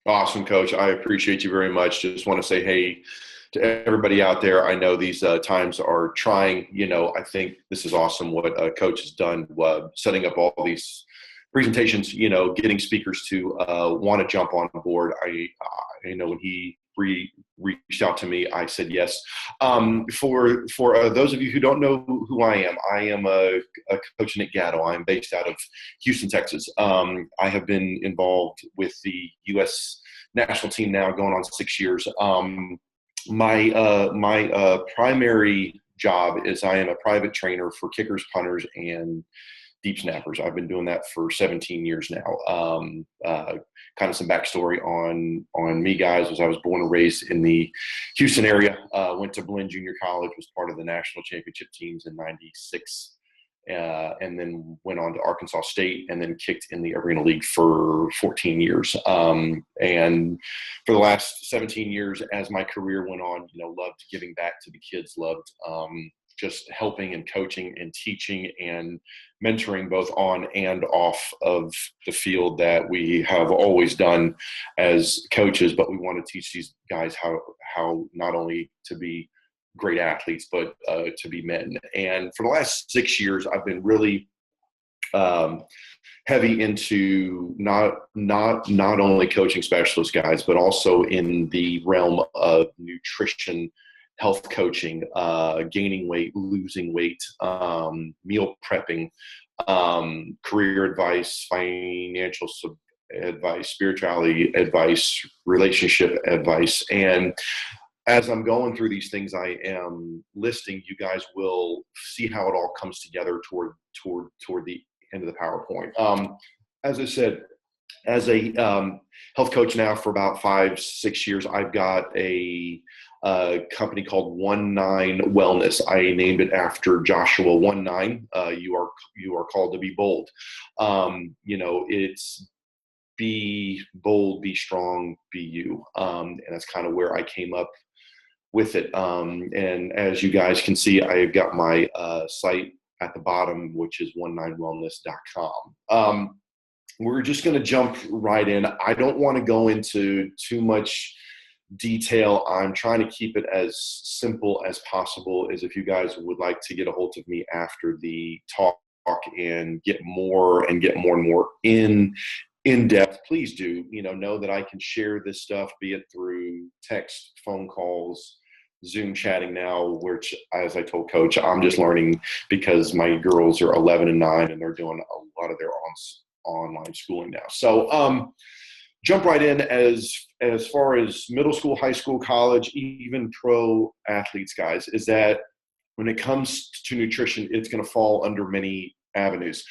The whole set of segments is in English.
Awesome, Coach. I appreciate you very much. Just want to say hey to everybody out there. I know these times are trying. I think this is awesome what Coach has done, setting up all these presentations, getting speakers to want to jump on board. I when he reached out to me, I said yes. For those of you who don't know who I am a coach at Gatto. I'm based out of Houston, Texas. I have been involved with the U.S. national team now going on 6 years. My primary job is I am a private trainer for kickers, punters, and deep snappers. I've been doing that for 17 years now. Kind of some backstory on me, guys, was I was born and raised in the Houston area. Went to Blinn Junior College, was part of the national championship teams in '96. And then went on to Arkansas State and then kicked in the Arena League for 14 years. And for the last 17 years, as my career went on, loved giving back to the kids, loved just helping and coaching and teaching and mentoring both on and off of the field that we have always done as coaches, but we want to teach these guys how not only to be great athletes, but to be men. And for the last 6 years, I've been really heavy into not only coaching specialist guys, but also in the realm of nutrition, health coaching, gaining weight, losing weight, meal prepping, career advice, financial advice, spirituality advice, relationship advice. And as I'm going through these things I am listing, you guys will see how it all comes together toward the end of the PowerPoint. As I said, as a health coach now for about 5-6 years, I've got a company called 19 Wellness. I named it after Joshua 19. You are called to be bold. It's be bold, be strong, be you. And that's kind of where I came up with it. And as you guys can see, I've got my site at the bottom, which is 19wellness.com. We're just going to jump right in. I don't want to go into too much detail. I'm trying to keep it as simple as possible, as if you guys would like to get a hold of me after the talk and get more and more in depth, please do, know that I can share this stuff, be it through text, phone calls, Zoom chatting now, which, as I told Coach, I'm just learning because my girls are 11 and 9 and they're doing a lot of their online schooling now. So jump right in as far as middle school, high school, college, even pro athletes, guys, is that when it comes to nutrition, it's going to fall under many avenues.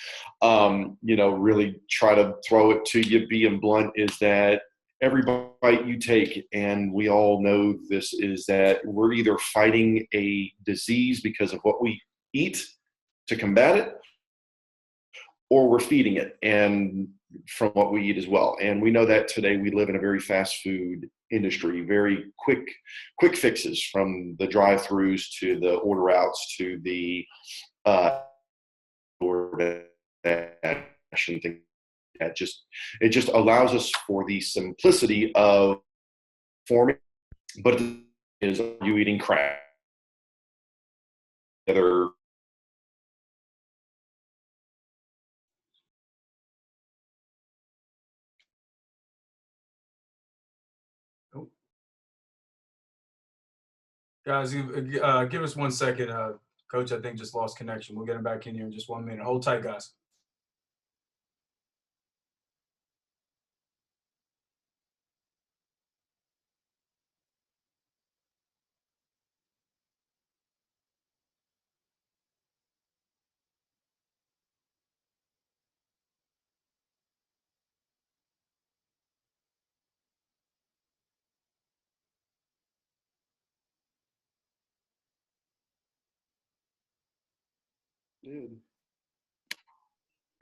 Really try to throw it to you, being blunt, is that every bite you take, and we all know this, is that we're either fighting a disease because of what we eat to combat it, or we're feeding it and from what we eat as well. And we know that today we live in a very fast food industry, very quick fixes, from the drive-throughs to the order outs to the DoorDash and things. It just allows us for the simplicity of forming, but it is you eating crap. Other Guys, give us 1 second. Coach, I think, just lost connection. We'll get him back in here in just 1 minute. Hold tight, guys.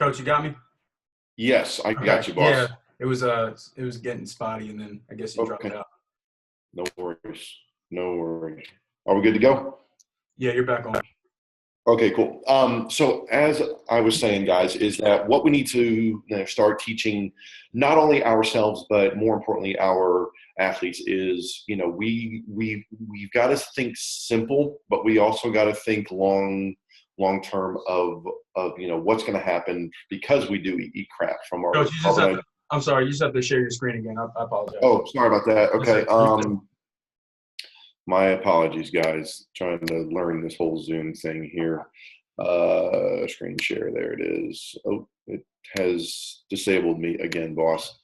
Coach, you got me? Yes, I Okay. got you, boss. Yeah, it was getting spotty, and then I guess you dropped out. No worries. Are we good to go? Yeah, you're back on. Okay, cool. So as I was saying, guys, is that what we need to start teaching not only ourselves, but more importantly, our athletes is, we've got to think simple, but we also got to think long term of what's going to happen because we do eat crap from our Coach, you just have carbonite. to, I'm sorry, you just have to share your screen again. I apologize. Oh, sorry about that. Okay. Listen, My apologies, guys. Trying to learn this whole Zoom thing here. Screen share. There it is. Oh, it has disabled me again, boss.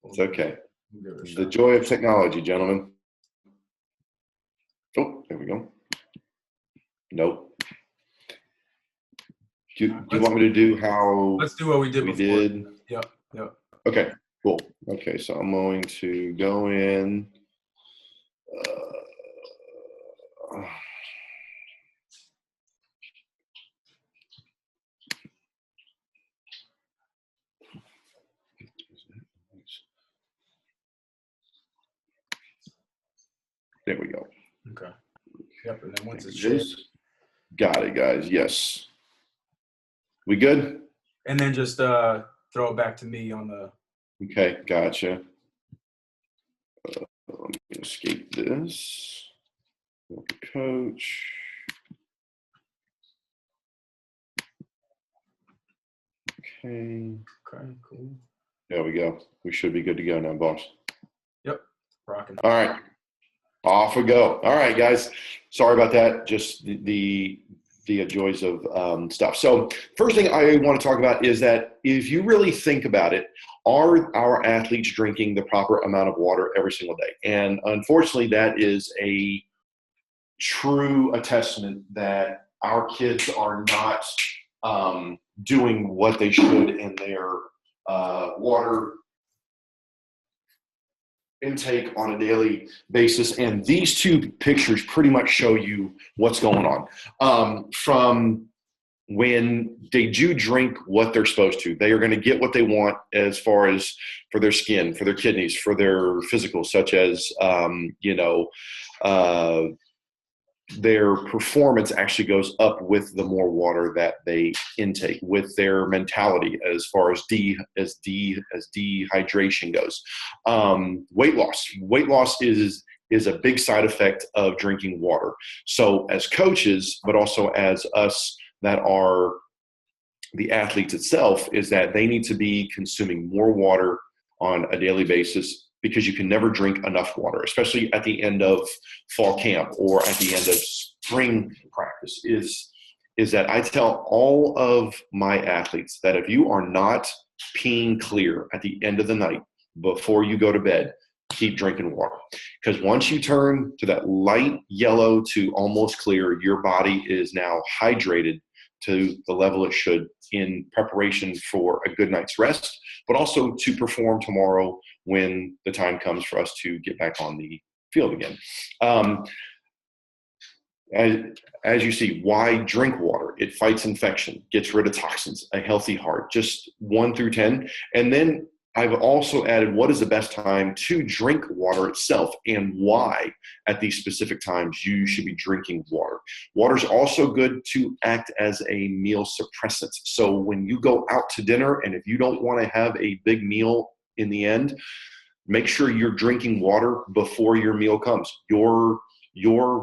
It's okay. The joy of technology, gentlemen. Oh, there we go. Nope. Do you want me to do how let's do what we did before. did? Yep. Okay, cool. Okay, so I'm going to go in. There we go. Okay. Yep, and then once it's shared. Got it, guys. Yes. We good? And then just throw it back to me on the. Okay, gotcha. Let me escape this. Coach. Okay. Okay, cool. There we go. We should be good to go now, boss. Yep, rocking. All right. Off we go. All right, guys. Sorry about that. Just the joys of stuff. So first thing I want to talk about is that if you really think about it, are our athletes drinking the proper amount of water every single day? And unfortunately, that is a true testament that our kids are not doing what they should in their water intake on a daily basis. And these two pictures pretty much show you what's going on. From when they do drink what they're supposed to, they are going to get what they want as far as for their skin, for their kidneys, for their physical, such as, their performance actually goes up with the more water that they intake, with their mentality as far as dehydration goes. Weight loss is a big side effect of drinking water. So as coaches, but also as us that are the athletes itself, is that they need to be consuming more water on a daily basis, because you can never drink enough water, especially at the end of fall camp or at the end of spring practice, is that I tell all of my athletes that if you are not peeing clear at the end of the night before you go to bed, keep drinking water. Because once you turn to that light yellow to almost clear, your body is now hydrated to the level it should in preparation for a good night's rest, but also to perform tomorrow when the time comes for us to get back on the field again. As you see, why drink water? It fights infection, gets rid of toxins, a healthy heart, just 1 through 10. And then I've also added what is the best time to drink water itself and why at these specific times you should be drinking water. Water is also good to act as a meal suppressant. So when you go out to dinner and if you don't want to have a big meal in the end, make sure you're drinking water before your meal comes. Your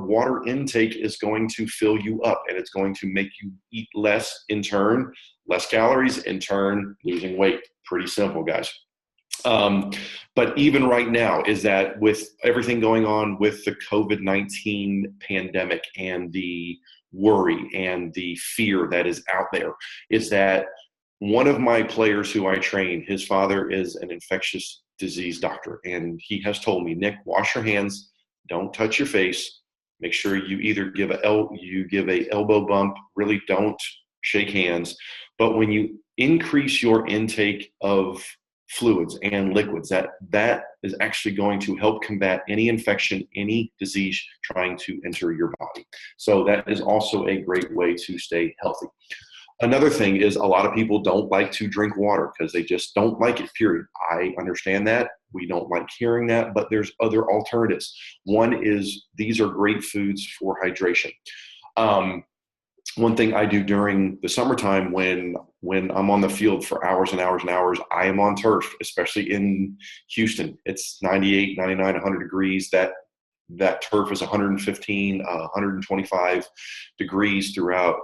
water intake is going to fill you up and it's going to make you eat less, in turn, less calories, in turn, losing weight. Pretty simple, guys. But even right now is that with everything going on with the COVID-19 pandemic and the worry and the fear that is out there, is that one of my players who I train, his father is an infectious disease doctor. And he has told me, Nick, wash your hands, don't touch your face. Make sure you either give a elbow bump, really don't shake hands. But when you increase your intake of fluids and liquids, that is actually going to help combat any infection, any disease trying to enter your body. So that is also a great way to stay healthy. Another thing is a lot of people don't like to drink water because they just don't like it, period. I understand that. we don't like hearing that, but there's other alternatives. One is these are great foods for hydration. One thing I do during the summertime when I'm on the field for hours and hours and hours, I am on turf, especially in Houston. It's 98, 99, 100 degrees. That turf is 115, 125 degrees throughout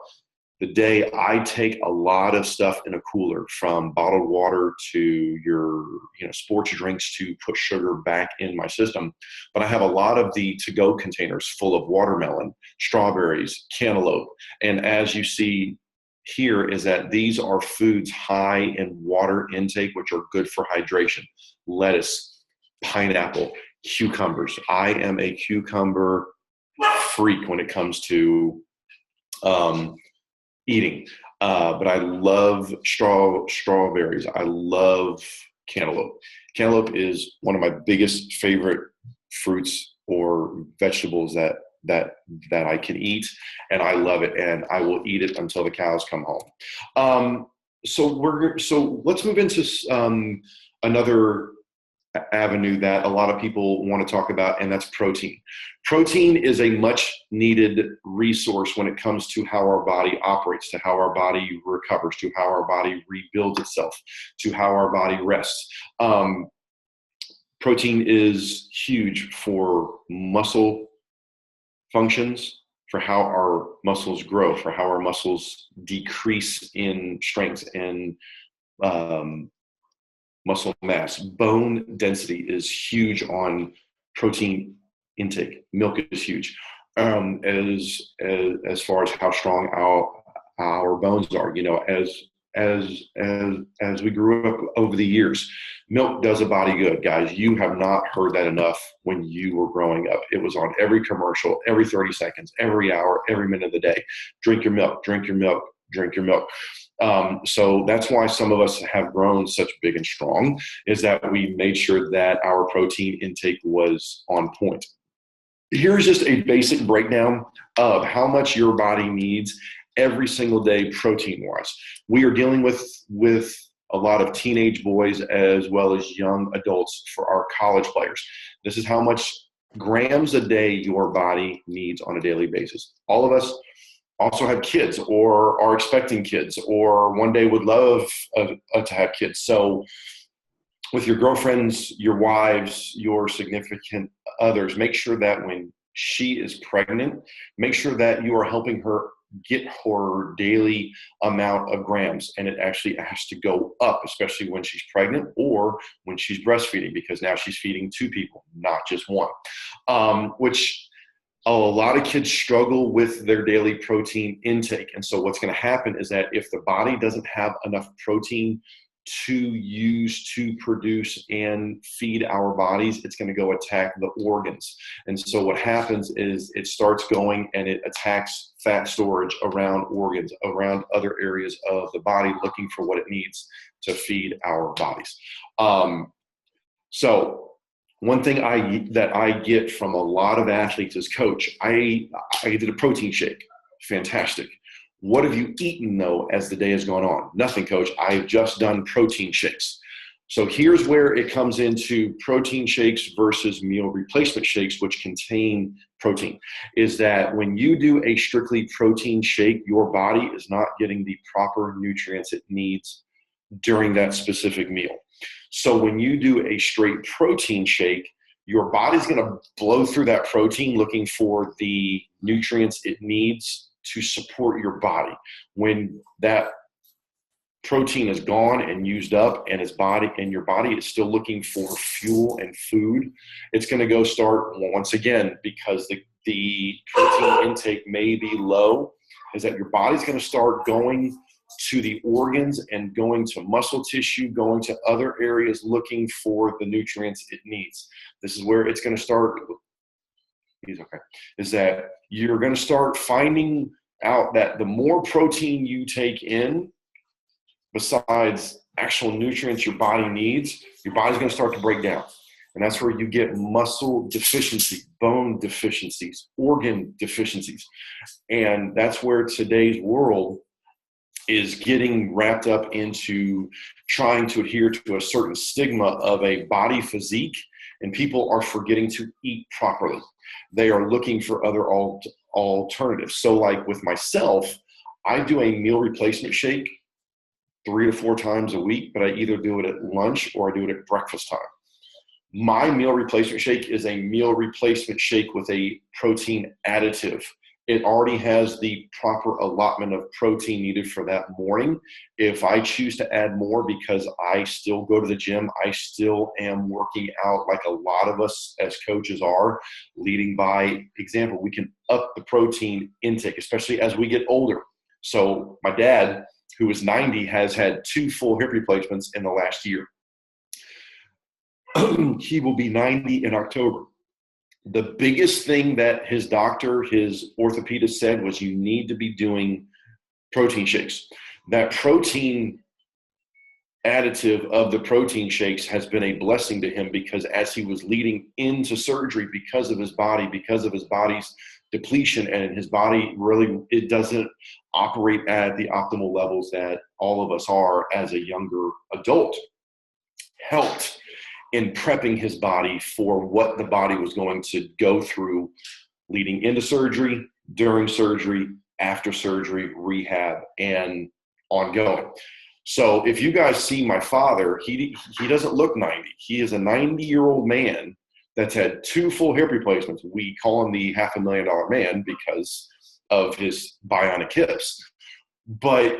the day. I take a lot of stuff in a cooler, from bottled water to your sports drinks, to put sugar back in my system. But I have a lot of the to-go containers full of watermelon, strawberries, cantaloupe. And as you see here is that these are foods high in water intake, which are good for hydration. Lettuce, pineapple, cucumbers. I am a cucumber freak when it comes to eating. But I love strawberries. I love cantaloupe. Cantaloupe is one of my biggest favorite fruits or vegetables that I can eat, and I love it, and I will eat it until the cows come home. So let's move into another avenue that a lot of people want to talk about, and that's protein. Protein is a much needed resource when it comes to how our body operates, to how our body recovers, to how our body rebuilds itself, to how our body rests. Protein is huge for muscle functions, for how our muscles grow, for how our muscles decrease in strength and muscle mass. Bone density is huge on protein intake. Milk is huge. As far as how strong our bones are, as we grew up over the years, milk does a body good, guys. You have not heard that enough when you were growing up. It was on every commercial, every 30 seconds, every hour, every minute of the day. Drink your milk, drink your milk, drink your milk. So that's why some of us have grown such big and strong, is that we made sure that our protein intake was on point. Here's just a basic breakdown of how much your body needs every single day protein-wise. We are dealing with a lot of teenage boys as well as young adults for our college players. This is how much grams a day your body needs on a daily basis. All of us also have kids, or are expecting kids, or one day would love to have kids. So with your girlfriends, your wives, your significant others, make sure that when she is pregnant, make sure that you are helping her get her daily amount of grams. And it actually has to go up, especially when she's pregnant or when she's breastfeeding, because now she's feeding two people, not just one, which a lot of kids struggle with their daily protein intake. And so what's going to happen is that if the body doesn't have enough protein to use to produce and feed our bodies, it's going to go attack the organs. And so what happens is it starts going and it attacks fat storage around organs, around other areas of the body, looking for what it needs to feed our bodies. So one thing that I get from a lot of athletes is, Coach, I did a protein shake. Fantastic. What have you eaten, though, as the day has gone on? Nothing, Coach. I've just done protein shakes. So here's where it comes into protein shakes versus meal replacement shakes, which contain protein, is that when you do a strictly protein shake, your body is not getting the proper nutrients it needs during that specific meal. So when you do a straight protein shake, your body's going to blow through that protein looking for the nutrients it needs to support your body. When that protein is gone and used up, and your body is still looking for fuel and food, it's going to go start once again, because the protein intake may be low, is that your body's going to start going to the organs and going to muscle tissue, going to other areas looking for the nutrients it needs. This is where it's going to start. Is that you're going to start finding out that the more protein you take in, besides actual nutrients your body needs, your body's going to start to break down. And that's where you get muscle deficiency, bone deficiencies, organ deficiencies. And that's where today's world is getting wrapped up into trying to adhere to a certain stigma of a body physique, and people are forgetting to eat properly. They are looking for other alternatives. So like with myself, I do a meal replacement shake 3 to 4 times a week, but I either do it at lunch or I do it at breakfast time. My meal replacement shake is a meal replacement shake with a protein additive. It already has the proper allotment of protein needed for that morning. If I choose to add more because I still go to the gym, I still am working out like a lot of us as coaches are, leading by example. We can up the protein intake, especially as we get older. So my dad, who is 90, has had 2 full hip replacements in the last year. He will be 90 in October. The biggest thing that his doctor, his orthopedist said was you need to be doing protein shakes. That protein additive of the protein shakes has been a blessing to him, because as he was leading into surgery, because of his body's depletion, and his body really, it doesn't operate at the optimal levels that all of us are as a younger adult, helped in prepping his body for what the body was going to go through leading into surgery, during surgery, after surgery, rehab, and ongoing. So if you guys see my father, he doesn't look 90. He is a 90-year-old man that's had 2 full hip replacements. We call him the $500,000 man because of his bionic hips. But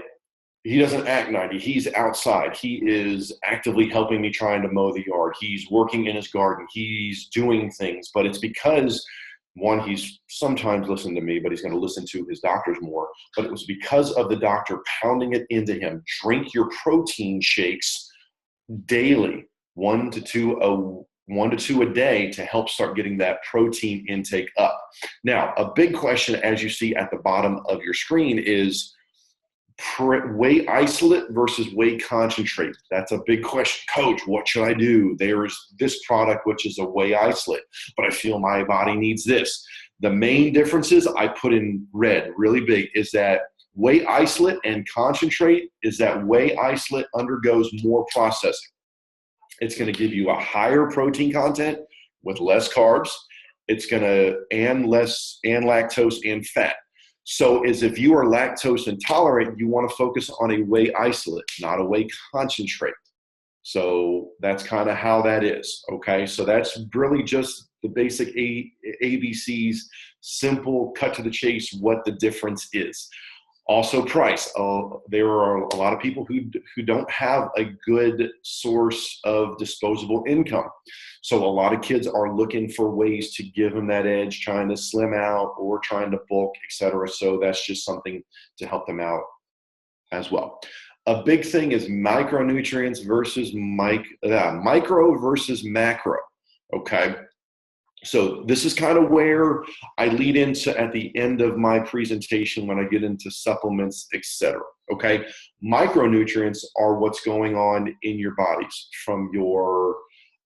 he doesn't act 90. He's outside. He is actively helping me trying to mow the yard. He's working in his garden. He's doing things. But it's because, one, he's sometimes listened to me, but he's going to listen to his doctors more. But it was because of the doctor pounding it into him. Drink your protein shakes daily, 1 to 2 a day, to help start getting that protein intake up. Now, a big question, as you see at the bottom of your screen, is whey isolate versus whey concentrate. That's a big question. Coach, what should I do? There is this product, which is a whey isolate, but I feel my body needs this. The main differences I put in red, really big, is that whey isolate and concentrate is that whey isolate undergoes more processing. It's going to give you a higher protein content with less carbs. It's going to, and lactose and fat. So as if you are lactose intolerant, you want to focus on a whey isolate, not a whey concentrate. So that's kind of how that is, okay? So that's really just the basic ABCs, simple, cut to the chase, what the difference is. Also price. There are a lot of people who don't have a good source of disposable income. So a lot of kids are looking for ways to give them that edge, trying to slim out or trying to bulk, etc. So that's just something to help them out as well. A big thing is micronutrients versus micro versus macro, okay? So this is kind of where I lead into at the end of my presentation when I get into supplements, etc. Okay, micronutrients are what's going on in your bodies, from your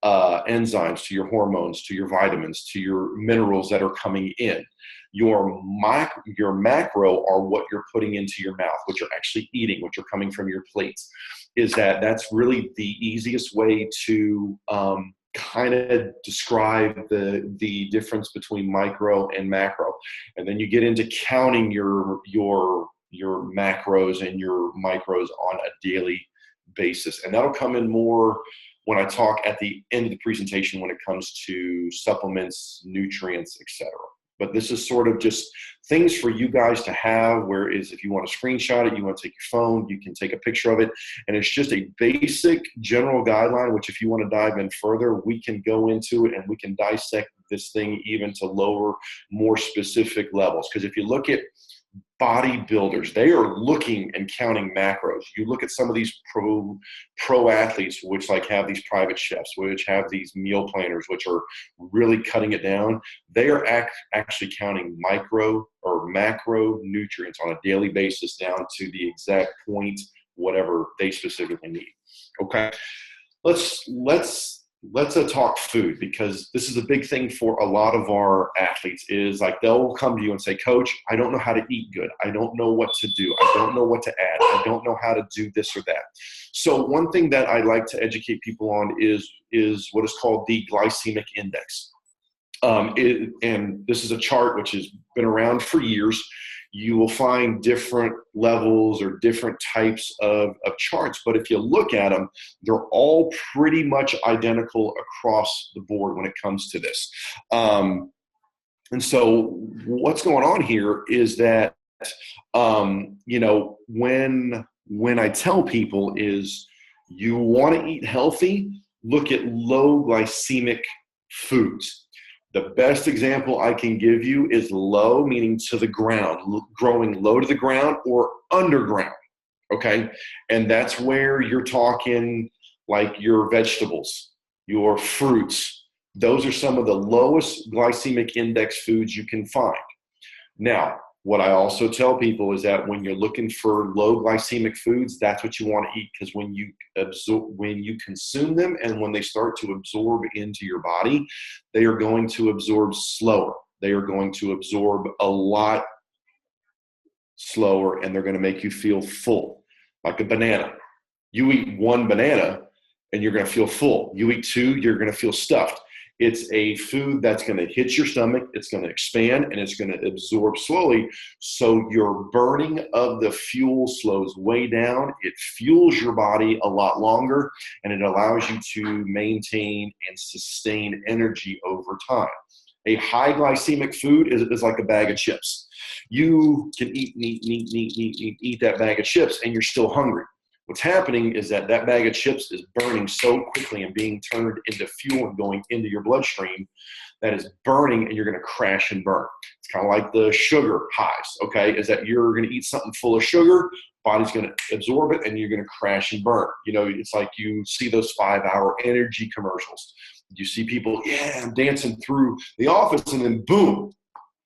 enzymes to your hormones to your vitamins to your minerals that are coming in. Your macro are what you're putting into your mouth, what you're actually eating, what you're coming from your plates. That's really the easiest way to kind of describe the difference between micro and macro. And then you get into counting your macros and your micros on a daily basis. And that'll come in more when I talk at the end of the presentation when it comes to supplements, nutrients, etc. But this is sort of just things for you guys to have, whereas if you want to screenshot it, you want to take your phone, you can take a picture of it. And it's just a basic general guideline, which if you want to dive in further, we can go into it and we can dissect this thing even to lower, more specific levels. Because if you look at bodybuilders, they are looking and counting macros. You look at some of these pro athletes, which like have these private chefs, which have these meal planners, which are really cutting it down. They are actually counting micro or macro nutrients on a daily basis down to the exact point, whatever they specifically need. Okay, let's let's talk food, because this is a big thing for a lot of our athletes. Is like they'll come to you and say, Coach, I don't know how to eat good. I don't know what to do. I don't know what to add. I don't know how to do this or that. So one thing that I like to educate people on is what is called the glycemic index. And this is a chart which has been around for years. You will find different levels or different types of charts, but if you look at them, they're all pretty much identical across the board when it comes to this. And so what's going on here is that, when I tell people is you want to eat healthy, look at low glycemic foods. The best example I can give you is low, meaning to the ground, growing low to the ground or underground, okay? And that's where you're talking like your vegetables, your fruits. Those are some of the lowest glycemic index foods you can find. Now, what I also tell people is that when you're looking for low glycemic foods, that's what you want to eat, because when you consume them and when they start to absorb into your body, they are going to absorb slower. They are going to absorb a lot slower, and they're going to make you feel full. Like a banana. You eat one banana and you're going to feel full. You eat two, you're going to feel stuffed. It's a food that's going to hit your stomach, it's going to expand, and it's going to absorb slowly. So your burning of the fuel slows way down. It fuels your body a lot longer, and it allows you to maintain and sustain energy over time. A high glycemic food is like a bag of chips. You can eat that bag of chips, and you're still hungry. What's happening is that bag of chips is burning so quickly and being turned into fuel and going into your bloodstream that is burning, and you're going to crash and burn. It's kind of like the sugar highs, okay? Is that you're going to eat something full of sugar, body's going to absorb it, and you're going to crash and burn. It's like you see those 5-hour energy commercials. You see people, I'm dancing through the office, and then boom,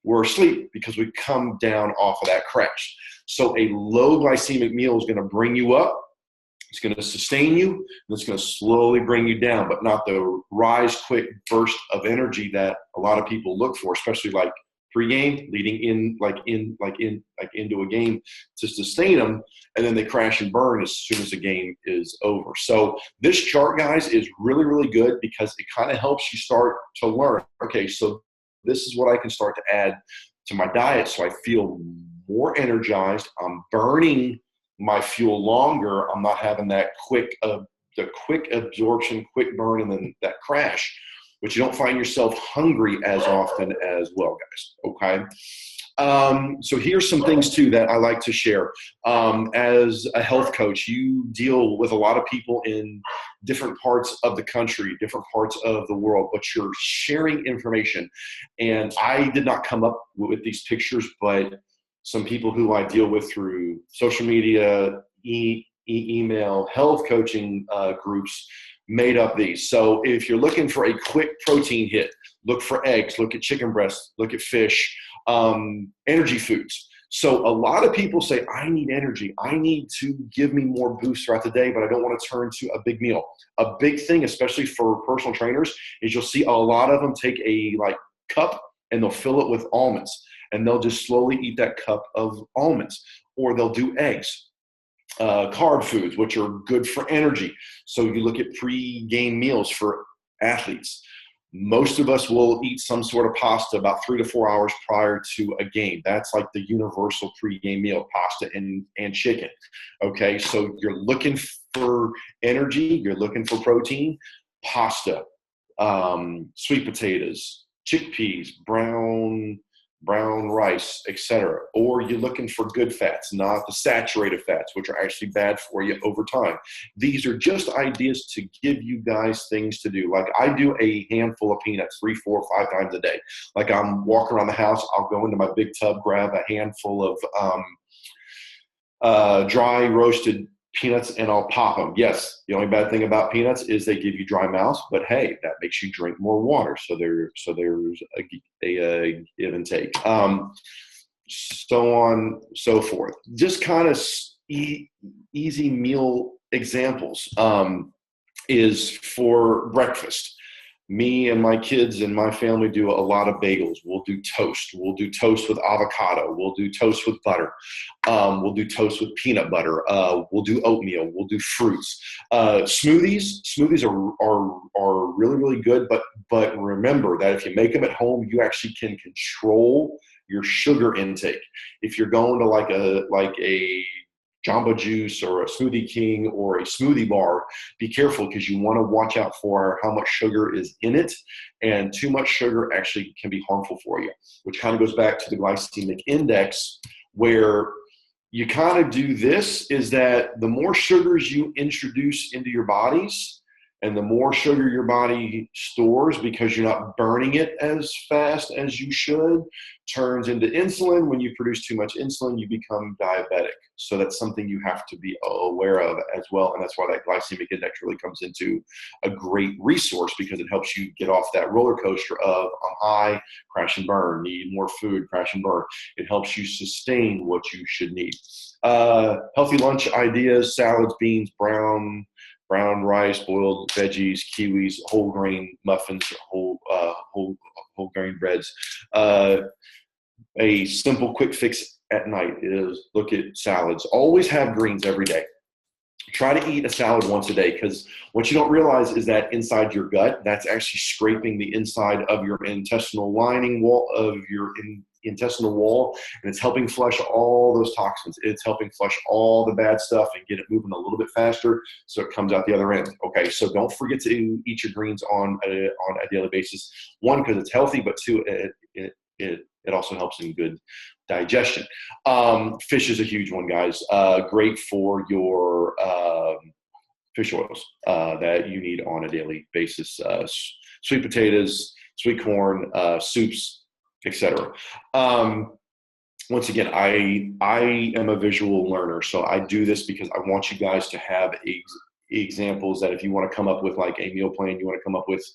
we're asleep because we come down off of that crash. So a low glycemic meal is going to bring you up. It's going to sustain you, and it's going to slowly bring you down, but not the rise quick burst of energy that a lot of people look for, especially like pregame, leading into a game to sustain them, and then they crash and burn as soon as the game is over. So this chart, guys, is really, really good because it kind of helps you start to learn. Okay, so this is what I can start to add to my diet so I feel more energized. I'm burning my fuel longer. I'm not having that quick absorption, quick burn, and then that crash, but you don't find yourself hungry as often as well, guys. Okay. So here's some things too that I like to share. As a health coach, you deal with a lot of people in different parts of the country, different parts of the world, but you're sharing information. And I did not come up with these pictures, but some people who I deal with through social media, email, health coaching groups made up these. So if you're looking for a quick protein hit, look for eggs, look at chicken breasts, look at fish, energy foods. So a lot of people say, I need energy. I need to give me more boost throughout the day, but I don't want to turn to a big meal. A big thing, especially for personal trainers, is you'll see a lot of them take a cup and they'll fill it with almonds. And they'll just slowly eat that cup of almonds. Or they'll do eggs, carb foods, which are good for energy. So you look at pre-game meals for athletes. Most of us will eat some sort of pasta about 3 to 4 hours prior to a game. That's like the universal pre-game meal, pasta and chicken. Okay, so you're looking for energy, you're looking for protein, pasta, sweet potatoes, chickpeas, brown rice, etc. Or you're looking for good fats, not the saturated fats, which are actually bad for you over time. These are just ideas to give you guys things to do. Like I do a handful of peanuts 3, 4, 5 times a day. Like I'm walking around the house, I'll go into my big tub, grab a handful of dry roasted peanuts, and I'll pop them. Yes, the only bad thing about peanuts is they give you dry mouth, but hey, that makes you drink more water. So there's a give and take. So on, so forth. Just kind of easy meal examples. is for breakfast. Me and my kids and my family do a lot of bagels. We'll do toast. We'll do toast with avocado. We'll do toast with butter. We'll do toast with peanut butter. We'll do oatmeal. We'll do fruits. Smoothies are really, really good. But remember that if you make them at home, you actually can control your sugar intake. If you're going to like a Jamba Juice or a Smoothie King or a smoothie bar, be careful because you want to watch out for how much sugar is in it. And too much sugar actually can be harmful for you, which kind of goes back to the glycemic index, where you kind of do this is that the more sugars you introduce into your bodies and the more sugar your body stores because you're not burning it as fast as you should, turns into insulin. When you produce too much insulin, you become diabetic. So that's something you have to be aware of as well. And that's why that glycemic index really comes into a great resource, because it helps you get off that roller coaster of on high, crash and burn, need more food, crash and burn. It helps you sustain what you should need. Healthy lunch ideas: salads, beans, brown rice, boiled veggies, kiwis, whole grain muffins, whole grain breads. A simple quick fix at night is look at salads. Always have greens every day. Try to eat a salad once a day, because what you don't realize is that inside your gut, that's actually scraping the inside of your intestinal lining wall of your intestinal wall, and it's helping flush all those toxins. It's helping flush all the bad stuff and get it moving a little bit faster so it comes out the other end. Okay, so don't forget to eat your greens on a daily basis. One, because it's healthy, but two, it also helps in good digestion. Fish is a huge one, guys. Great for your fish oils that you need on a daily basis. Sweet potatoes, sweet corn, soups, etc. Once again, I am a visual learner, so I do this because I want you guys to have examples that if you want to come up with like a meal plan, you want to come up with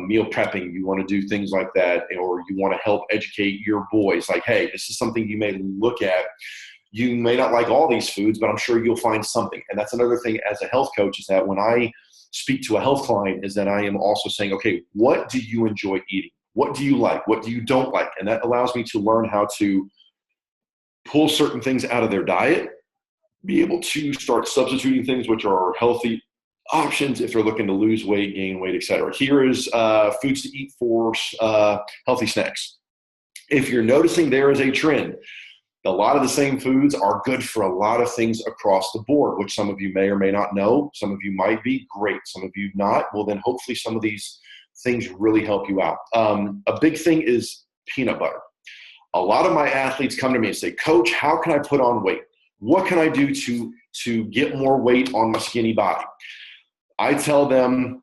meal prepping, you want to do things like that, or you want to help educate your boys, like, hey, this is something you may look at. You may not like all these foods, but I'm sure you'll find something. And that's another thing as a health coach, is that when I speak to a health client, is that I am also saying, okay, what do you enjoy eating? What do you like? What do you don't like? And that allows me to learn how to pull certain things out of their diet, be able to start substituting things which are healthy options if they're looking to lose weight, gain weight, etc. Here is foods to eat for healthy snacks. If you're noticing there is a trend, a lot of the same foods are good for a lot of things across the board, which some of you may or may not know. Some of you might be great. Some of you not. Well, then hopefully some of these things really help you out. A big thing is peanut butter. A lot of my athletes come to me and say, Coach, how can I put on weight? What can I do to get more weight on my skinny body? I tell them,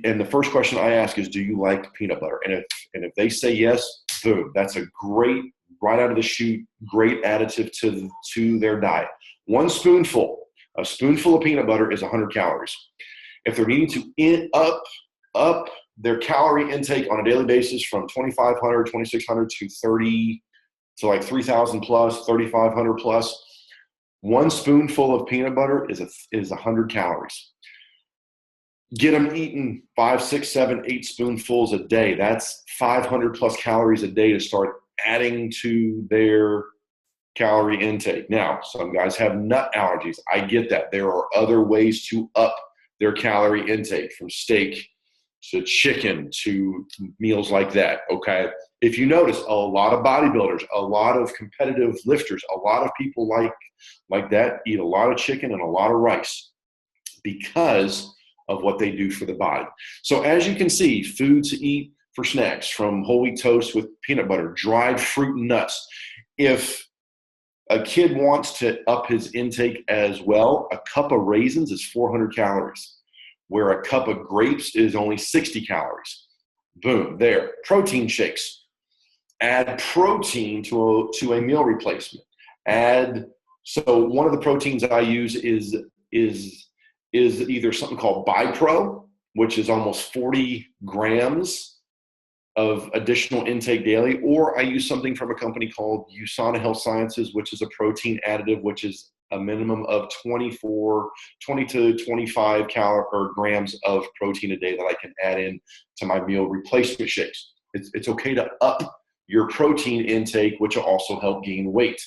and the first question I ask is, do you like peanut butter? And if they say yes, boom, that's a great, right out of the chute, great additive to their diet. A spoonful of peanut butter is 100 calories. If they're needing to up their calorie intake on a daily basis from 2,500, 2,600 to 30, to like 3,000 plus, 3,500 plus, one spoonful of peanut butter is 100 calories. Get them eating 5, 6, 7, 8 spoonfuls a day. That's 500 plus calories a day to start adding to their calorie intake. Now, some guys have nut allergies. I get that. There are other ways to up their calorie intake, from steak to chicken to meals like that, okay? If you notice, a lot of bodybuilders, a lot of competitive lifters, a lot of people like that eat a lot of chicken and a lot of rice because of what they do for the body. So as you can see, food to eat for snacks, from whole wheat toast with peanut butter, dried fruit and nuts. If a kid wants to up his intake as well, a cup of raisins is 400 calories, where a cup of grapes is only 60 calories. Boom, there. Protein shakes. Add protein to a meal replacement. So one of the proteins I use is either something called BiPro, which is almost 40 grams of additional intake daily, or I use something from a company called USANA Health Sciences, which is a protein additive, which is a minimum of 20 to 25 grams of protein a day that I can add in to my meal replacement shakes. It's okay to up your protein intake, which will also help gain weight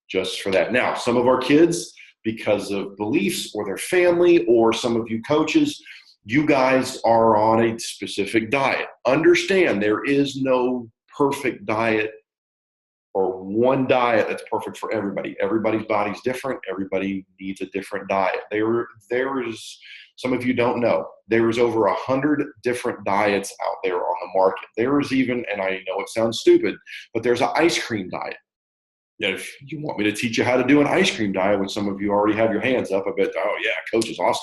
just for that. Now, some of our kids, because of beliefs or their family or some of you coaches, you guys are on a specific diet. Understand there is no perfect diet or one diet that's perfect for everybody. Everybody's body's different. Everybody needs a different diet. There is, some of you don't know, there is over 100 different diets out there on the market. There is even, and I know it sounds stupid, but there's an ice cream diet. If you want me to teach you how to do an ice cream diet, which some of you already have your hands up, I bet, oh yeah, coach is awesome,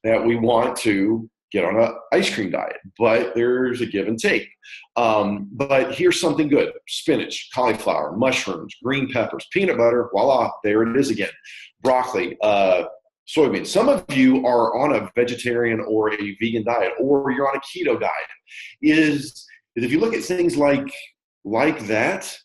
that we want to get on an ice cream diet, but there's a give and take. But here's something good: spinach, cauliflower, mushrooms, green peppers, peanut butter, voila, there it is again. Broccoli, soybeans. Some of you are on a vegetarian or a vegan diet, or you're on a keto diet. Is if you look at things like that,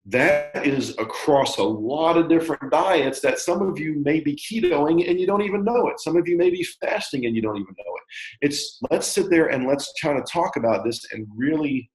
that is across a lot of different diets that some of you may be ketoing and you don't even know it. Some of you may be fasting and you don't even know it. Let's sit there and let's kind of talk about this and really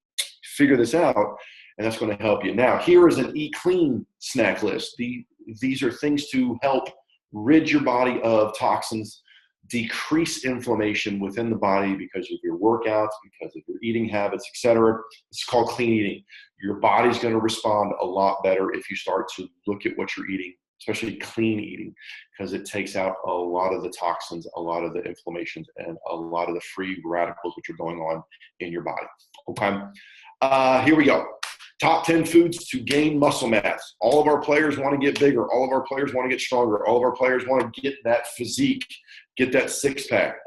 figure this out, and that's going to help you. Now, here is an Eat Clean snack list. These are things to help rid your body of toxins, decrease inflammation within the body because of your workouts, because of your eating habits, etc. It's called clean eating. Your body's going to respond a lot better if you start to look at what you're eating, especially clean eating, because it takes out a lot of the toxins, a lot of the inflammations, and a lot of the free radicals which are going on in your body. Okay, here we go. Top 10 foods to gain muscle mass. All of our players want to get bigger. All of our players want to get stronger. All of our players want to get that physique, get that six-pack.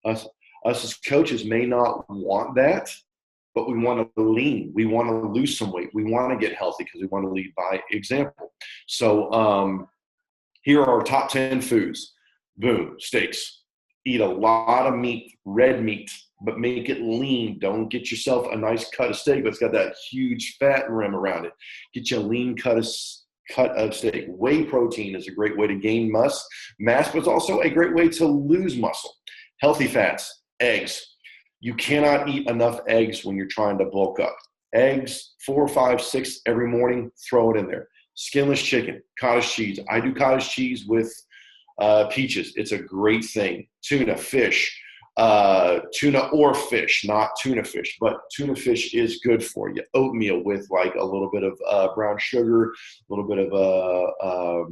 Us as coaches may not want that, but we want to lean. We want to lose some weight. We want to get healthy because we want to lead by example. So here are our top 10 foods. Boom, steaks. Eat a lot of meat, red meat, but make it lean. Don't get yourself a nice cut of steak that's got that huge fat rim around it. Get you a lean cut of steak. Whey protein is a great way to gain mass, but it's also a great way to lose muscle. Healthy fats, eggs. You cannot eat enough eggs when you're trying to bulk up. Eggs, 4, 5, 6 every morning, throw it in there. Skinless chicken, cottage cheese. I do cottage cheese with peaches. It's a great thing. Tuna, fish. Tuna or fish, not tuna fish, but tuna fish is good for you. Oatmeal with like a little bit of brown sugar, a little bit of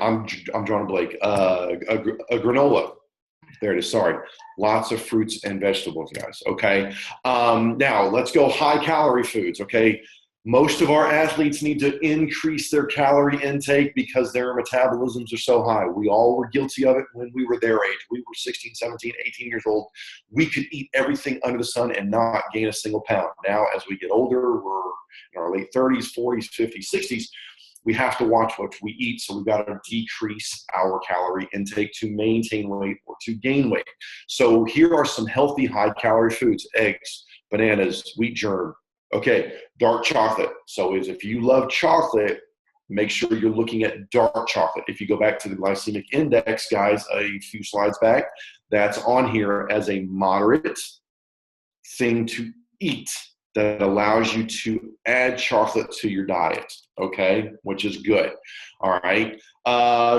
I'm drawing a blank. A granola. There it is. Sorry. Lots of fruits and vegetables, guys. Okay. Now let's go high calorie foods. Okay. Most of our athletes need to increase their calorie intake because their metabolisms are so high. We all were guilty of it when we were their age. We were 16, 17, 18 years old. We could eat everything under the sun and not gain a single pound. Now, as we get older, we're in our late 30s, 40s, 50s, 60s. We have to watch what we eat, so we've got to decrease our calorie intake to maintain weight or to gain weight. So here are some healthy high-calorie foods: eggs, bananas, wheat germ. Okay, dark chocolate. So if you love chocolate, make sure you're looking at dark chocolate. If you go back to the glycemic index, guys, a few slides back, that's on here as a moderate thing to eat that allows you to add chocolate to your diet, okay, which is good. All right.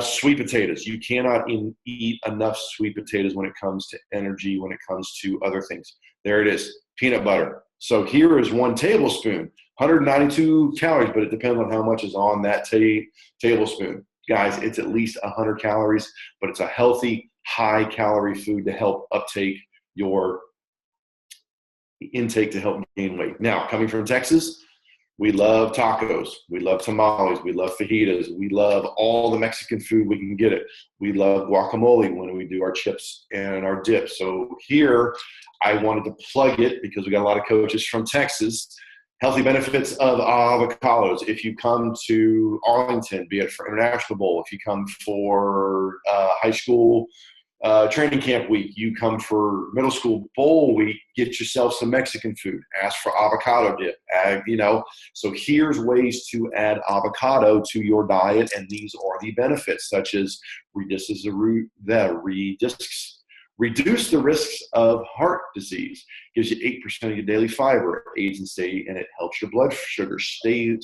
Sweet potatoes. You cannot eat enough sweet potatoes when it comes to energy, when it comes to other things. There it is. Peanut butter. So here is 1 tablespoon, 192 calories, but it depends on how much is on that tablespoon. Guys, it's at least 100 calories, but it's a healthy, high-calorie food to help uptake your intake to help gain weight. Now, coming from Texas, we love tacos. We love tamales. We love fajitas. We love all the Mexican food we can get it. We love guacamole when we do our chips and our dips. So here, I wanted to plug it because we got a lot of coaches from Texas. Healthy benefits of avocados. If you come to Arlington, be it for International Bowl, if you come for high school training camp week, you come for middle school bowl week, get yourself some Mexican food, ask for avocado dip, so here's ways to add avocado to your diet, and these are the benefits, such as reduce the risks of heart disease, gives you 8% of your daily fiber, aids and it helps your blood sugar stabilize,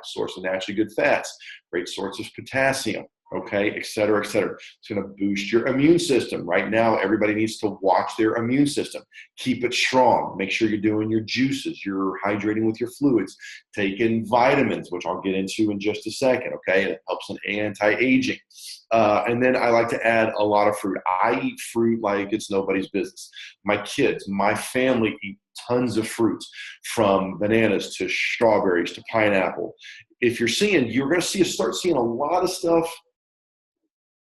source of naturally good fats, great source of potassium, okay, et cetera, et cetera. It's going to boost your immune system. Right now, everybody needs to watch their immune system. Keep it strong. Make sure you're doing your juices. You're hydrating with your fluids. Taking vitamins, which I'll get into in just a second, okay? It helps in anti-aging. And then I like to add a lot of fruit. I eat fruit like it's nobody's business. My kids, my family eat tons of fruits, from bananas to strawberries to pineapple. If you're going to start seeing a lot of stuff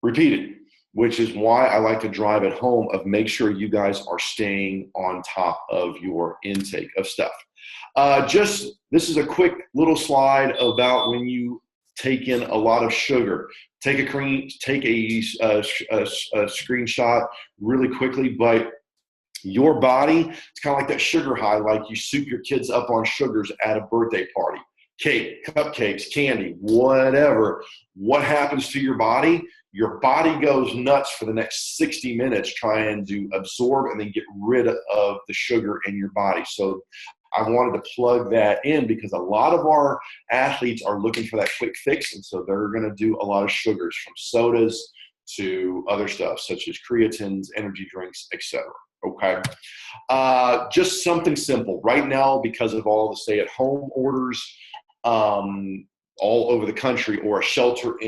repeated, which is why I like to drive it home of make sure you guys are staying on top of your intake of stuff. This is a quick little slide about when you take in a lot of sugar. Take a screenshot really quickly, but your body, it's kind of like that sugar high, like you soup your kids up on sugars at a birthday party. Cake, cupcakes, candy, whatever. What happens to your body? Your body goes nuts for the next 60 minutes trying to absorb and then get rid of the sugar in your body. So I wanted to plug that in because a lot of our athletes are looking for that quick fix, and so they're going to do a lot of sugars, from sodas to other stuff such as creatines, energy drinks, etc. Okay, just something simple right now because of all the stay-at-home orders all over the country, or a shelter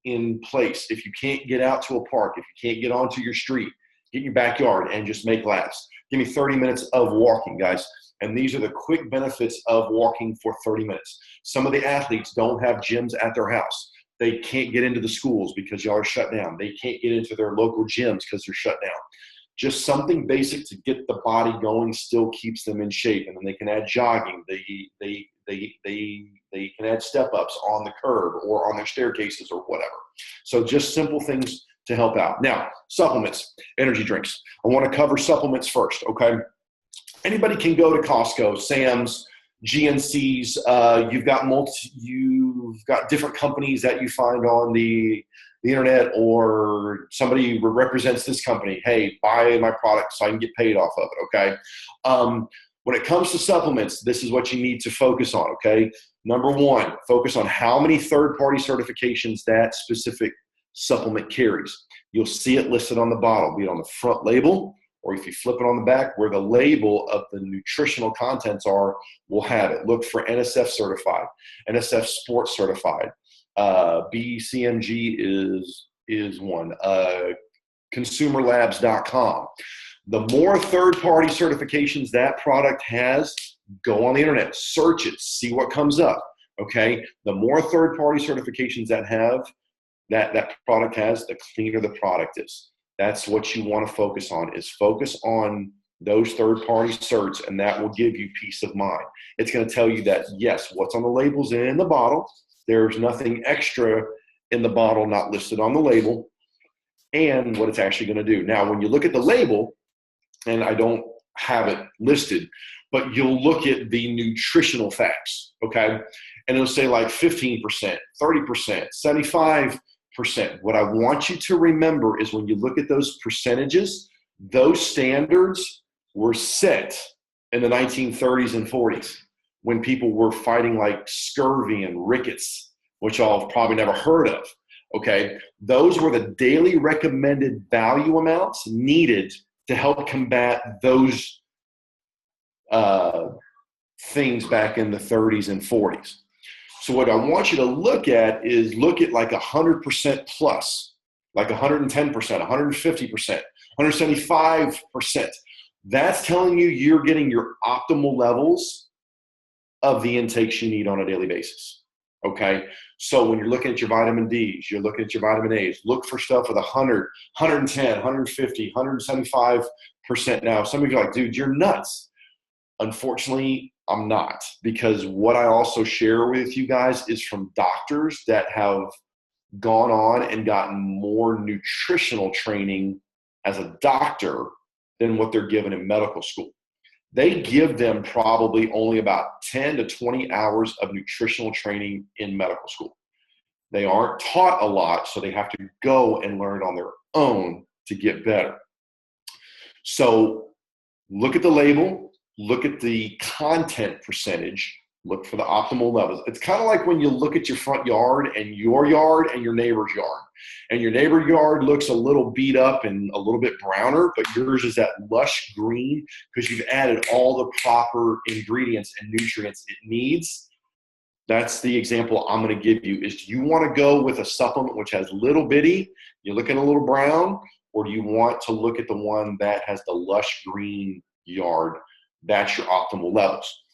in place. If you can't get out to a park, if you can't get onto your street, get in your backyard and just make laps. Give me 30 minutes of walking, guys. And these are the quick benefits of walking for 30 minutes. Some of the athletes don't have gyms at their house. They can't get into the schools because y'all are shut down. They can't get into their local gyms because they're shut down. Just something basic to get the body going still keeps them in shape. And then they can add jogging. They can add step-ups on the curb or on their staircases or whatever. So just simple things to help out. Now, supplements, energy drinks. I want to cover supplements first, okay? Anybody can go to Costco, Sam's, GNC's. You've got different companies that you find on the internet, or somebody represents this company. Hey, buy my product so I can get paid off of it, okay? When it comes to supplements, this is what you need to focus on, okay? Number one, focus on how many third-party certifications that specific supplement carries. You'll see it listed on the bottle, be it on the front label, or if you flip it on the back where the label of the nutritional contents are, we'll have it. Look for NSF certified, NSF sports certified. BCMG is one. Consumerlabs.com. The more third-party certifications that product has, go on the internet, search it, see what comes up, okay? The more third-party certifications that product has, the cleaner the product is. That's what you want to focus on, is focus on those third-party certs, and that will give you peace of mind. It's going to tell you that, yes, what's on the label's in the bottle. There's nothing extra in the bottle not listed on the label, and what it's actually going to do. Now, when you look at the label, and I don't have it listed, but you'll look at the nutritional facts, okay? And it'll say like 15%, 30%, 75%. What I want you to remember is when you look at those percentages, those standards were set in the 1930s and 40s when people were fighting like scurvy and rickets, which y'all have probably never heard of, okay? Those were the daily recommended value amounts needed to help combat those things back in the 30s and 40s. So what I want you to look at is look at like 100% plus, like 110%, 150%, 175%. That's telling you you're getting your optimal levels of the intakes you need on a daily basis, okay? So when you're looking at your vitamin Ds, you're looking at your vitamin As, look for stuff with 100, 110, 150, 175%. Now, some of you are like, dude, you're nuts. Unfortunately, I'm not, because what I also share with you guys is from doctors that have gone on and gotten more nutritional training as a doctor than what they're given in medical school. They give them probably only about 10 to 20 hours of nutritional training in medical school. They aren't taught a lot, so they have to go and learn on their own to get better. So look at the label, look at the content percentage, look for the optimal levels. It's kind of like when you look at your front yard and your neighbor's yard. And your neighbor's yard looks a little beat up and a little bit browner, but yours is that lush green because you've added all the proper ingredients and nutrients it needs. That's the example I'm going to give you. Is do you want to go with a supplement which has little bitty, you're looking a little brown, or do you want to look at the one that has the lush green yard? That's your optimal levels.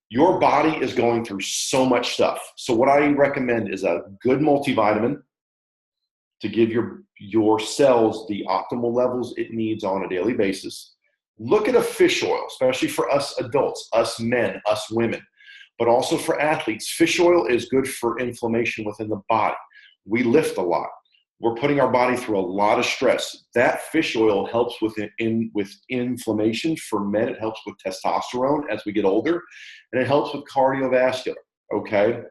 Your body is going through so much stuff. So what I recommend is a good multivitamin to give your cells the optimal levels it needs on a daily basis. Look at a fish oil, especially for us adults, us men, us women, but also for athletes. Fish oil is good for inflammation within the body. We lift a lot. We're putting our body through a lot of stress. That fish oil helps with inflammation. For men, it helps with testosterone as we get older, and it helps with cardiovascular, okay?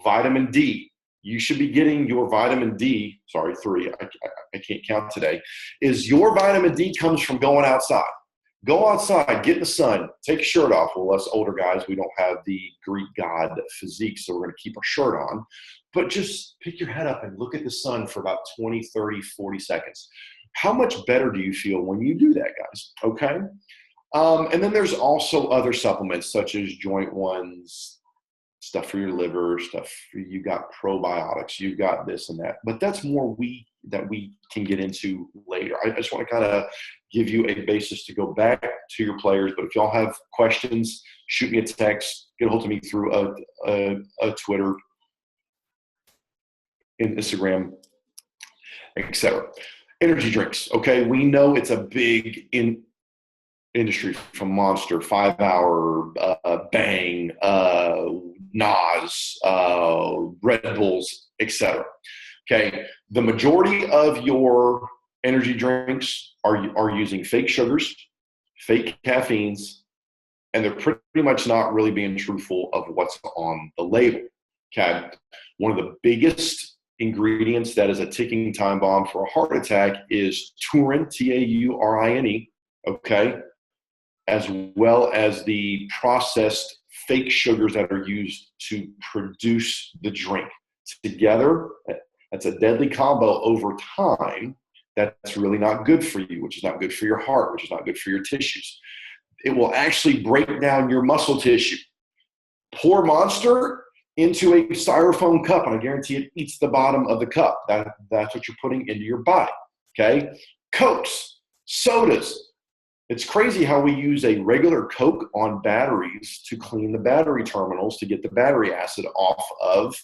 Vitamin D. You should be getting your vitamin D, sorry, 3, I can't count today, is your vitamin D comes from going outside. Go outside, get in the sun, take your shirt off. Well, us older guys, we don't have the Greek god physique, so we're going to keep our shirt on. But just pick your head up and look at the sun for about 20, 30, 40 seconds. How much better do you feel when you do that, guys? Okay? And then there's also other supplements such as joint ones, stuff for your liver, you got probiotics, you've got this and that. But that's more that we can get into later. I just want to kind of give you a basis to go back to your players. But if y'all have questions, shoot me a text, get a hold of me through a Twitter, Instagram, etc. Energy drinks, okay? We know it's a big industry from Monster, 5 Hour, Bang, NOS, Red Bulls, etc. Okay, the majority of your energy drinks are using fake sugars, fake caffeines, and they're pretty much not really being truthful of what's on the label. Okay, one of the biggest ingredients that is a ticking time bomb for a heart attack is taurin, T-A-U-R-I-N-E, okay, as well as the processed fake sugars that are used to produce the drink. Together, that's a deadly combo over time. That's really not good for you, which is not good for your heart, which is not good for your tissues. It will actually break down your muscle tissue. Pour Monster into a styrofoam cup, and I guarantee it eats the bottom of the cup. That's what you're putting into your body, okay? Cokes, sodas. It's crazy how we use a regular Coke on batteries to clean the battery terminals to get the battery acid off of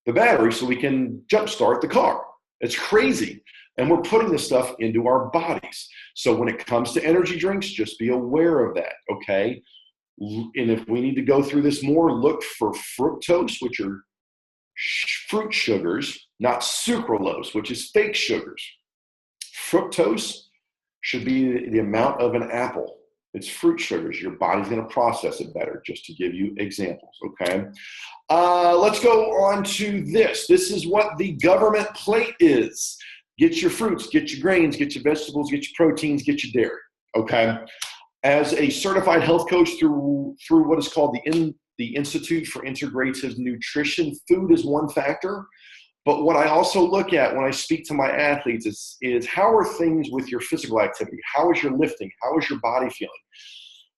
the battery so we can jumpstart the car. It's crazy. And we're putting this stuff into our bodies. So when it comes to energy drinks, just be aware of that, okay? And if we need to go through this more, look for fructose, which are fruit sugars, not sucralose, which is fake sugars. Fructose should be the amount of an apple. It's fruit sugars. Your body's going to process it better, just to give you examples, okay? Let's go on to this. This is what the government plate is. Get your fruits, get your grains, get your vegetables, get your proteins, get your dairy, okay? As a certified health coach through what is called the Institute for Integrative Nutrition, food is one factor. But what I also look at when I speak to my athletes is how are things with your physical activity? How is your lifting? How is your body feeling?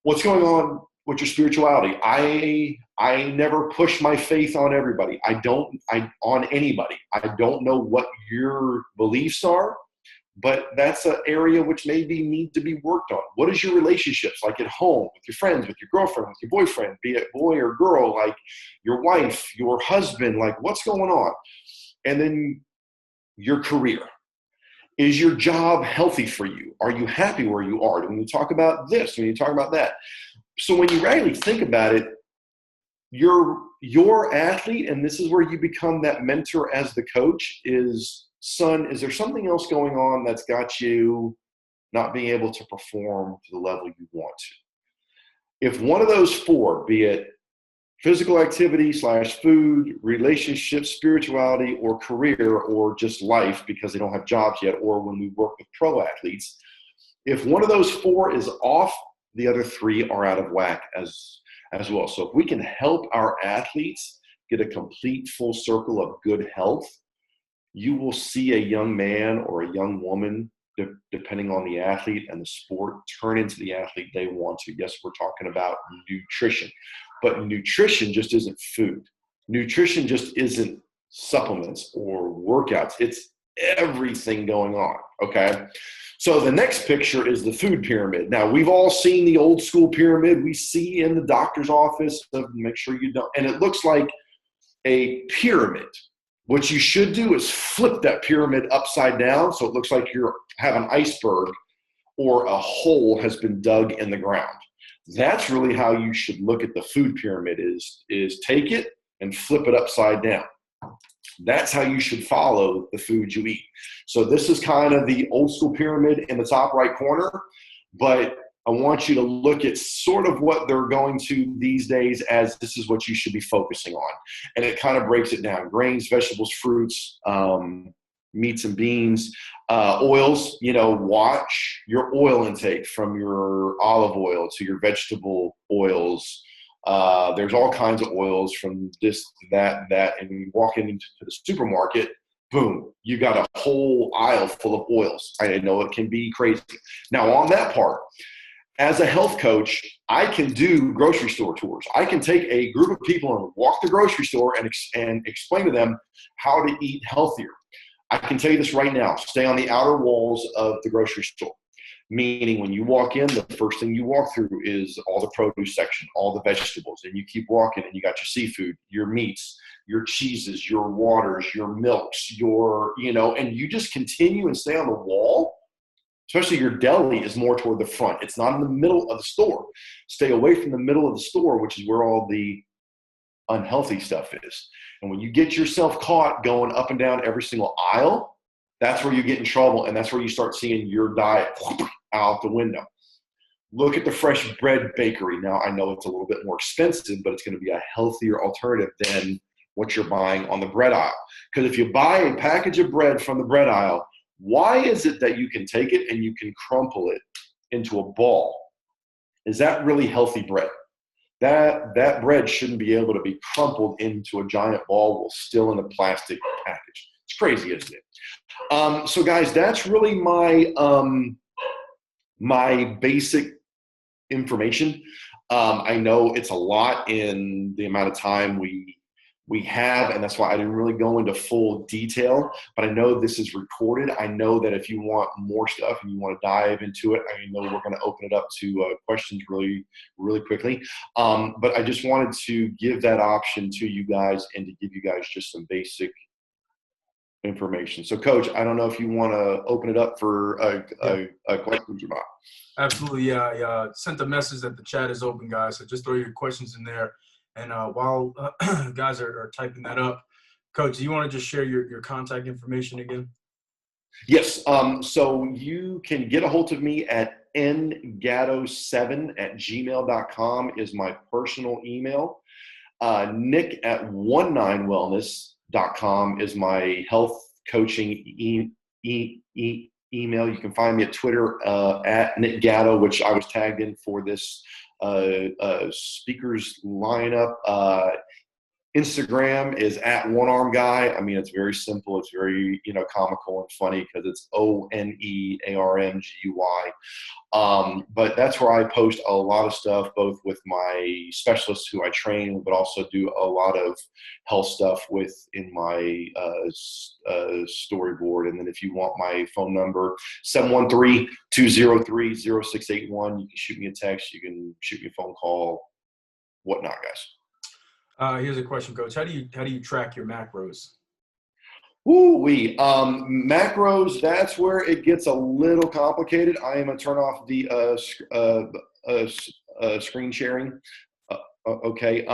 What's going on with your spirituality? I never push my faith on everybody. On anybody. I don't know what your beliefs are, but that's an area which maybe need to be worked on. What is your relationships like at home, with your friends, with your girlfriend, with your boyfriend, be it boy or girl, like your wife, your husband, like what's going on? And then your career. Is your job healthy for you? Are you happy where you are? When you talk about this, when you talk about that. So when you really think about it, your athlete, and this is where you become that mentor as the coach, is, son, is there something else going on that's got you not being able to perform to the level you want to? If one of those four, be it physical activity / food, relationships, spirituality, or career, or just life because they don't have jobs yet, or when we work with pro athletes, if one of those four is off, the other three are out of whack as well. So if we can help our athletes get a complete full circle of good health, you will see a young man or a young woman, depending on the athlete and the sport, turn into the athlete they want to. Yes, we're talking about nutrition, but nutrition just isn't food. Nutrition just isn't supplements or workouts. It's everything going on, okay? So the next picture is the food pyramid. Now, we've all seen the old school pyramid we see in the doctor's office. So make sure you don't. And it looks like a pyramid. What you should do is flip that pyramid upside down so it looks like you have an iceberg or a hole has been dug in the ground. That's really how you should look at the food pyramid, is take it and flip it upside down. That's how you should follow the food you eat. So this is kind of the old school pyramid in the top right corner, but I want you to look at sort of what they're going to these days as this is what you should be focusing on. And it kind of breaks it down: grains, vegetables, fruits, meats and beans, oils. Watch your oil intake, from your olive oil to your vegetable oils. There's all kinds of oils, from this, that, and when you walk into the supermarket, boom, you got a whole aisle full of oils. I know it can be crazy. Now, on that part, as a health coach, I can do grocery store tours. I can take a group of people and walk the grocery store and explain to them how to eat healthier. I can tell you this right now: stay on the outer walls of the grocery store. Meaning, when you walk in, the first thing you walk through is all the produce section, all the vegetables, and you keep walking and you got your seafood, your meats, your cheeses, your waters, your milks, and you just continue and stay on the wall. Especially your deli is more toward the front. It's not in the middle of the store. Stay away from the middle of the store, which is where all the unhealthy stuff is. And when you get yourself caught going up and down every single aisle, that's where you get in trouble, and that's where you start seeing your diet out the window. Look at the fresh bread bakery. Now, I know it's a little bit more expensive, but it's going to be a healthier alternative than what you're buying on the bread aisle. Because if you buy a package of bread from the bread aisle, why is it that you can take it and you can crumple it into a ball? Is that really healthy bread? That bread shouldn't be able to be crumpled into a giant ball while still in a plastic package. It's crazy, isn't it? So guys, that's really my basic information. I know it's a lot in the amount of time we have, and that's why I didn't really go into full detail, but I know this is recorded. I know that if you want more stuff and you want to dive into it, I know we're going to open it up to questions really, really quickly. But I just wanted to give that option to you guys and to give you guys just some basic information. So Coach, I don't know if you want to open it up for questions or not. Absolutely. Yeah. I sent a message that the chat is open, guys. So just throw your questions in there. And while guys are typing that up, Coach, do you want to just share your contact information again? Yes. So you can get a hold of me at ngatto7@gmail.com is my personal email. Nick@19wellness.com is my health coaching email. You can find me at Twitter at Nick Gatto, which I was tagged in for this speakers lineup. Instagram is at One Arm Guy. I mean, it's very simple. It's very, comical and funny because it's ONEARMGUY. But that's where I post a lot of stuff, both with my specialists who I train, but also do a lot of health stuff in my storyboard. And then if you want my phone number, 713-203-0681. You can shoot me a text. You can shoot me a phone call, whatnot, guys. Here's a question, Coach. How do you track your macros? Ooh-wee. Macros, that's where it gets a little complicated. I am going to turn off the screen sharing. Okay.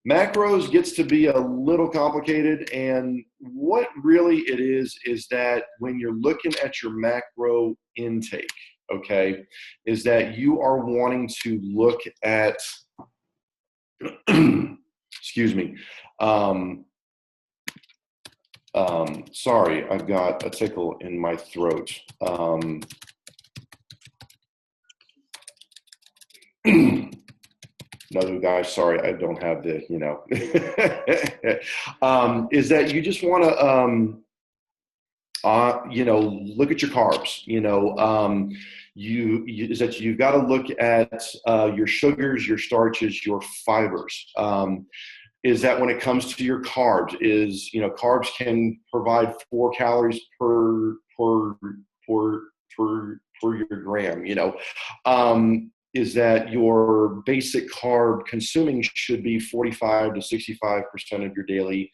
Macros gets to be a little complicated, and what really it is that when you're looking at your macro intake, okay, is that you are wanting to look at, excuse me, sorry, I've got a tickle in my throat. No, guys, sorry, I don't have the, is that you just want to, look at your carbs, is that you've got to look at your sugars, your starches, your fibers. Is that when it comes to your carbs, carbs can provide 4 calories per your gram, is that your basic carb consuming should be 45 to 65% of your daily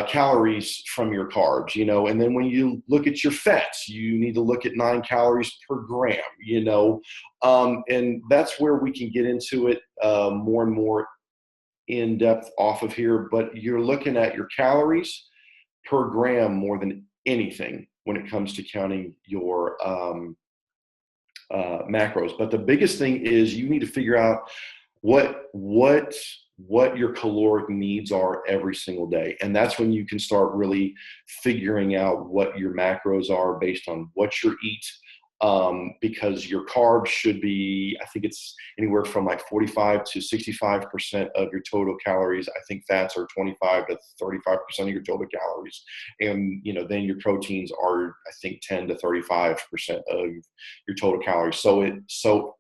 calories from your carbs, and then when you look at your fats, you need to look at 9 calories per gram, and that's where we can get into it more and more in depth off of here, but you're looking at your calories per gram more than anything when it comes to counting your macros. But the biggest thing is you need to figure out what your caloric needs are every single day. And that's when you can start really figuring out what your macros are based on what you eat. Because your carbs should be, I think it's anywhere from like 45 to 65% of your total calories. I think fats are 25 to 35% of your total calories. And, then your proteins are, I think, 10 to 35% of your total calories. So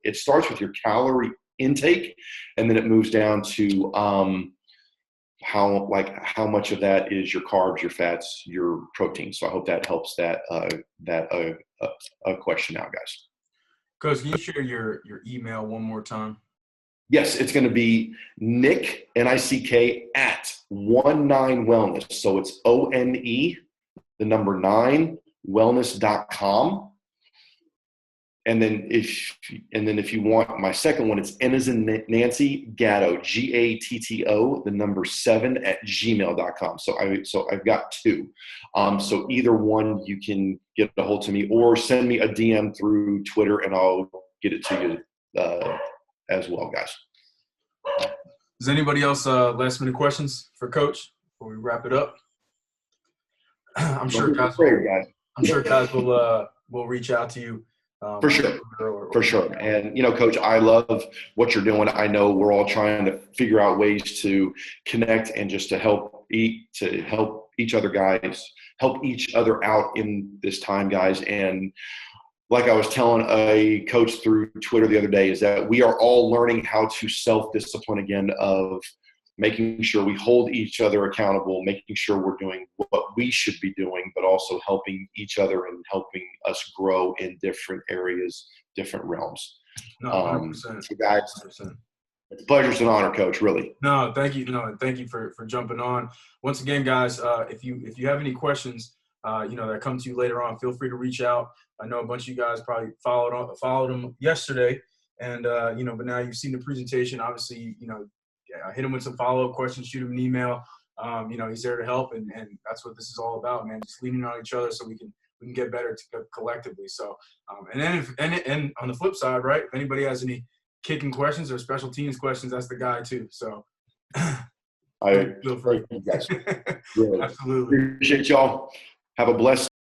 it starts with your calorie intake, and then it moves down to how much of that is your carbs, your fats, your protein. So I hope that helps that question out, guys. Coach, can you share your email one more time? Yes, it's going to be Nick, N-I-C-K, at 19wellness. So it's O-N-E, the number 9, wellness.com. And then if you want my second one, it's N as in Nancy, Gatto, G-A-T-T-O, the number 7 at gmail.com. So I've got 2. So either one you can get a hold to me, or send me a DM through Twitter and I'll get it to you as well, guys. Does anybody else last minute questions for Coach before we wrap it up? I'm sure guys will reach out to you. For sure. And, Coach, I love what you're doing. I know we're all trying to figure out ways to connect and just to help each other out in this time, guys. And like I was telling a coach through Twitter the other day, is that we are all learning how to self-discipline again, of making sure we hold each other accountable, making sure we're doing what we should be doing, but also helping each other and helping us grow in different areas, different realms. No, 100%. So guys, 100%. It's a pleasure. It's an honor, Coach, really. No, thank you. No, and thank you for jumping on. Once again, guys, if you have any questions, that come to you later on, feel free to reach out. I know a bunch of you guys probably followed him yesterday, and, but now you've seen the presentation. Obviously, hit him with some follow-up questions, shoot him an email. He's there to help, and that's what this is all about, man. Just leaning on each other so we can get better collectively. So, and then on the flip side, right? If anybody has any kicking questions or special teams questions, that's the guy too. So, I feel free. Yes, really. Absolutely. Appreciate y'all. Have a blessed